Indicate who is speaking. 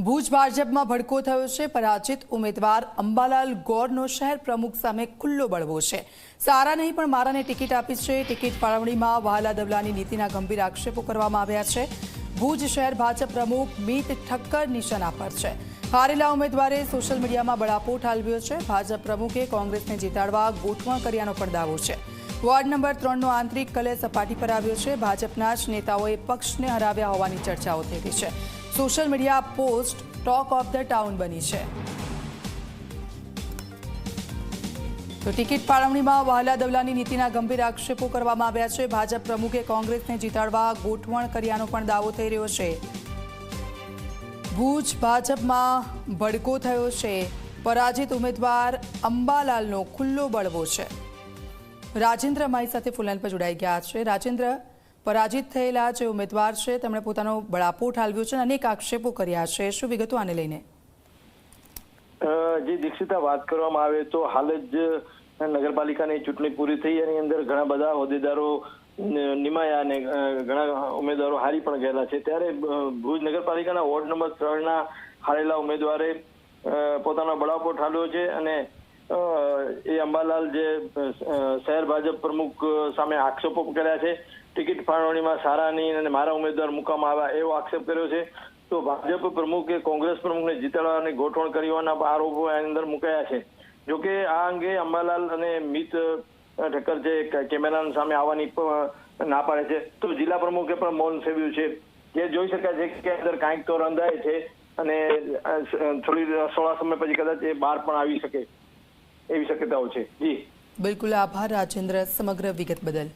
Speaker 1: ભુજ ભાજપમાં ભડકો થયો છે। પરાજિત ઉમેદવાર અંબાલાલ ગોરનો શહેર પ્રમુખ સામે ખુલ્લો બળવો છે। સારા નહીં પણ મારાને ટિકિટ આપી છે। ટિકિટ ફાળવણીમાં વહાલા દવલાની નીતિના ગંભીર આક્ષેપો કરવામાં આવ્યા છે। ભુજ શહેર ભાજપ પ્રમુખ મીત ઠક્કર નિશાના પર છે। હારેલા ઉમેદવારે સોશિયલ મીડિયામાં બળાપો ઠાલવ્યો છે। ભાજપ પ્રમુખે કોંગ્રેસને જીતાડવા ગોઠવણ કર્યાનો પણ દાવો છે। વોર્ડ નંબર 3નો આંતરિક કલહ સપાટી પર આવ્યો છે। ભાજપના જ નેતાઓએ પક્ષને હરાવ્યા હોવાની ચર્ચાઓ થઈ રહી છે। Social media post talk of the town બની છે। તો ટિકિટ ફાળવણીમાં વહાલા દવલાની નીતિના ગંભીર આક્ષેપો કરવામાં આવ્યા છે। ભાજપ પ્રમુખે કોંગ્રેસને જીતાડવા ગોઠવણ કર્યાનો પણ દાવો થઈ રહ્યો છે। ભુજ ભાજપમાં ભડકો થયો છે। પરાજિત ઉમેદવાર અંબાલાલનો ખુલ્લો બળવો છે। રાજેન્દ્ર મારી સાથે ફૂલલાઈન પર જોડાઈ ગયા છે। રાજેન્દ્ર, પરાજિત થયેલા જે ઉમેદવાર છે તેમણે પોતાનો બળાપો ઠાલવ્યો છે અને અનેક આક્ષેપો કર્યા છે। શું વિગતો આને લઈને?
Speaker 2: જે દીક્ષિતા વાત કરવામાં આવે તો હાલ જ નગરપાલિકાની ચૂંટણી પૂરી થઈ એની અંદર ઘણા બધા હોદ્દેદારો નિમાયા અને ઘણા ઉમેદવારો હારી પણ ગયેલા છે। ત્યારે ભુજ નગરપાલિકાના વોર્ડ નંબર 3ના હારેલા ઉમેદવારે પોતાનો બળાપો ઠાલવ્યો છે અને એ અંબાલાલ જે શહેર ભાજપ પ્રમુખ સામે આક્ષેપો કર્યા છે। ટિકિટ ફાળવણીમાં સારા નહીં અને મારા ઉમેદવાર મૂકવામાં આવ્યા એવો આક્ષેપ કર્યો છે। તો ભાજપ પ્રમુખે કોંગ્રેસ પ્રમુખને જીતાડવાની ગોઠવણ કરવાના આરોપો એની અંદર મુકાયા છે। જોકે આ અંગે અંબાલાલ અને મીત ઠક્કર જે કેમેરાની સામે આવવાની ના પાડે છે। તો જિલ્લા પ્રમુખે પણ મૌન સેવ્યું છે। જે જોઈ શકાય છે કે અંદર કાંઈક તો રંધાય છે અને થોડા સમય પછી કદાચ એ બહાર પણ આવી શકે એવી શક્યતાઓ છે। જી
Speaker 1: બિલકુલ, આભાર રાજેન્દ્ર સમગ્ર વિગત બદલ।